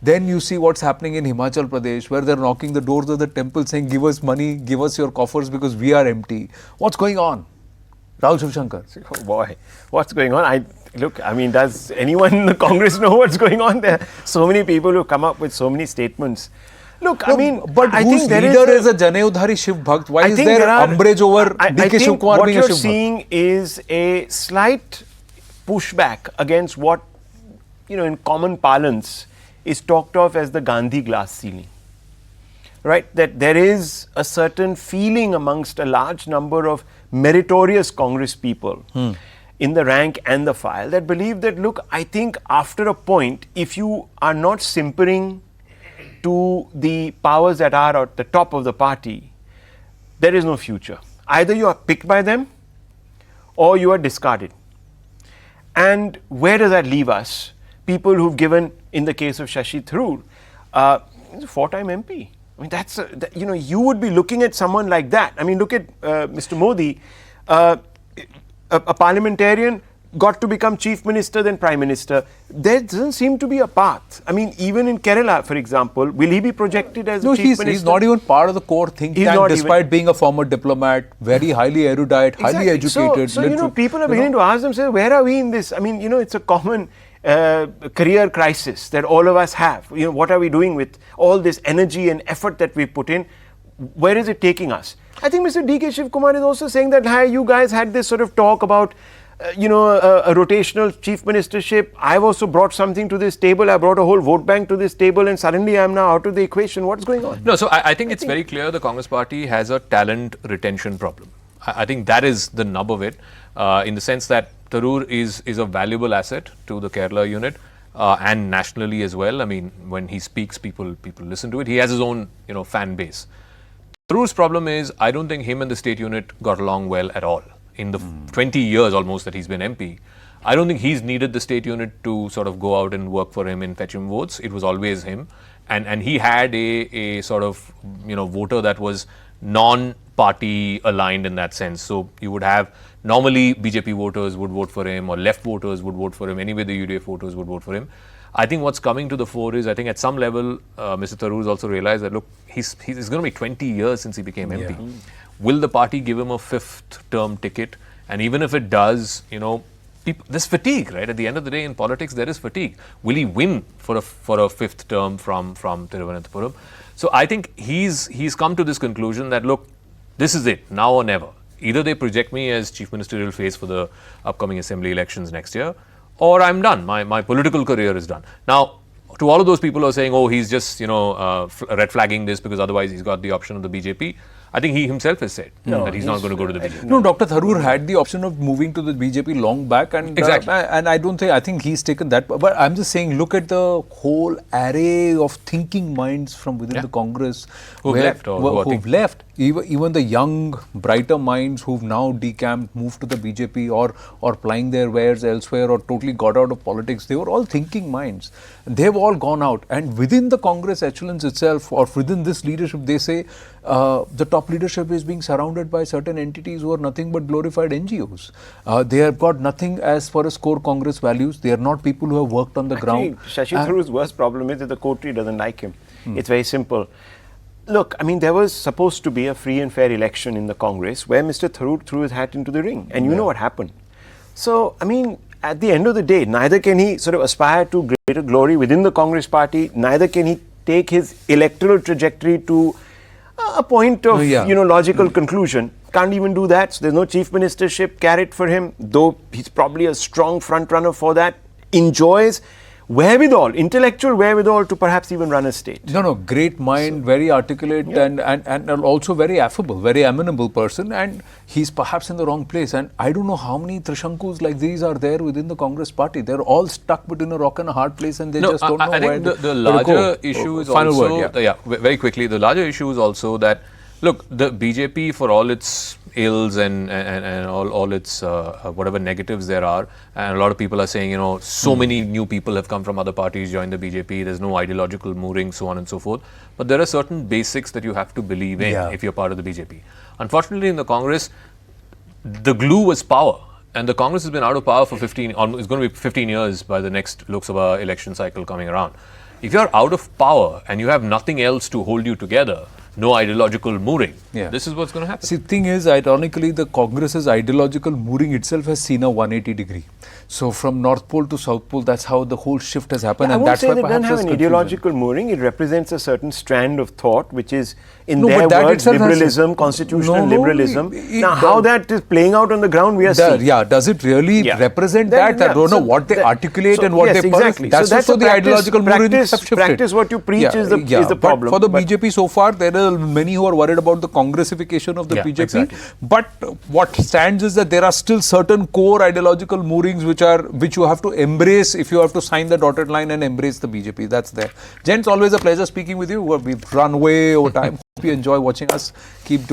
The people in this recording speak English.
Then you see what's happening in Himachal Pradesh, where they're knocking the doors of the temple saying, give us money, give us your coffers because we are empty. What's going on? Rahul Shivshankar. Oh boy, what's going on? Does anyone in the Congress know what's going on? There are so many people who come up with so many statements. Look, but I whose leader is a Janayodhari Shiv Bhakt? Why is there umbrage over DK Shiv Kumar being a Shiv Bhakt? What you're seeing is a slight pushback against what, in common parlance is talked of as the Gandhi glass ceiling. Right? That there is a certain feeling amongst a large number of meritorious Congress people in the rank and the file that believe that, look, I think after a point, if you are not simpering to the powers that are at the top of the party, there is no future. Either you are picked by them or you are discarded. And where does that leave us? People who've given, in the case of Shashi Tharoor, he's a 4-time MP. I mean, you would be looking at someone like that. I mean, look at Mr. Modi, a parliamentarian got to become chief minister, then prime minister. There doesn't seem to be a path. I mean, even in Kerala, for example, will he be projected as a chief minister? He's not even part of the core think tank, despite being a former diplomat, very highly erudite, highly educated. So people are beginning to ask themselves, where are we in this? I mean, it's a common career crisis that all of us have. What are we doing with all this energy and effort that we put in? Where is it taking us? I think Mr. DK Shiv Kumar is also saying that, hi, you guys had this sort of talk about a rotational chief ministership. I've also brought something to this table. I brought a whole vote bank to this table, and suddenly I'm now out of the equation. What's going on? No, so I think it's very clear the Congress party has a talent retention problem. I think that is the nub of it, in the sense that Tharoor is a valuable asset to the Kerala unit and nationally as well. I mean, when he speaks, people listen to it. He has his own fan base. Tharoor's problem is, I don't think him and the state unit got along well at all. In the 20 years almost that he's been MP, I don't think he's needed the state unit to sort of go out and work for him and fetch him votes. It was always him. And he had a sort of, voter that was non-party aligned in that sense. So you would have, normally BJP voters would vote for him, or left voters would vote for him. Anyway, the UDF voters would vote for him. I think what's coming to the fore is, I think at some level, Mr. Tharoor has also realized that, look, it's going to be 20 years since he became MP. Yeah. Will the party give him a 5th term ticket? And even if it does, there's fatigue, right? At the end of the day, in politics, there is fatigue. Will he win for a 5th term from Thiruvananthapuram? So I think he's come to this conclusion that, look, this is it, now or never. Either they project me as chief ministerial face for the upcoming assembly elections next year, or I'm done. My political career is done. Now, to all of those people who are saying, oh, he's just, red flagging this because otherwise he's got the option of the BJP, I think he himself has said that he's not going to go to the BJP. No, Dr. Tharoor had the option of moving to the BJP long back, and exactly. And I think he's taken that. But I'm just saying, look at the whole array of thinking minds from within the Congress who've left. Even the young, brighter minds who've now decamped, moved to the BJP, or plying their wares elsewhere, or totally got out of politics. They were all thinking minds. They've all gone out, and within the Congress echelons itself, or within this leadership, they say the top leadership is being surrounded by certain entities who are nothing but glorified NGOs. They have got nothing as far as core Congress values. They are not people who have worked on the ground. Shashi Tharoor's worst problem is that the coterie doesn't like him. It's very simple. Look, I mean, there was supposed to be a free and fair election in the Congress where Mr. Tharoor threw his hat into the ring, and you know what happened. So, I mean, at the end of the day, neither can he sort of aspire to greater glory within the Congress party, neither can he take his electoral trajectory to a point of, logical conclusion. Can't even do that. So there's no chief ministership carrot for him, though he's probably a strong front runner for that. Enjoys wherewithal, intellectual wherewithal to perhaps even run a state. No, great mind, very articulate, and also very affable, very amenable person, and he's perhaps in the wrong place. And I don't know how many Trishankus like these are there within the Congress party. They're all stuck between a rock and a hard place, and they just don't know where to go. I think the larger issue is also, very quickly, the larger issue is also that, look, the BJP, for all its ills and all its whatever negatives there are, and a lot of people are saying, so many new people have come from other parties, joined the BJP, there's no ideological mooring, so on and so forth. But there are certain basics that you have to believe in if you're part of the BJP. Unfortunately, in the Congress, the glue was power. And the Congress has been out of power for it's going to be 15 years by the next Lok Sabha election cycle coming around. If you're out of power and you have nothing else to hold you together, no ideological mooring, Yeah. this is what's going to happen. See, the thing is, ironically, the Congress's ideological mooring itself has seen a 180 degree. So from North Pole to South Pole, that's how the whole shift has happened, I and won't that's say why they don't perhaps have there's an confusion. ideological mooring. It represents a certain strand of thought, which is, in No, their but that words, itself has- liberalism, constitutional No, liberalism. it Now, does- how that is playing out on the ground, we are seeing. Yeah, does it really Yeah. represent Then, that? I don't know so what they that- articulate so and what yes, they exactly. That's So that's also a the practice- ideological moorings practice- have shifted. practice what you preach is the but problem. for the But- BJP so far, there are many who are worried about the Congressification of the Yeah, BJP. exactly. But what stands is that there are still certain core ideological moorings which you have to embrace if you have to sign the dotted line and embrace the BJP. That's there. Gents, always a pleasure speaking with you. We've run way over time. Hope you enjoy watching us. Keep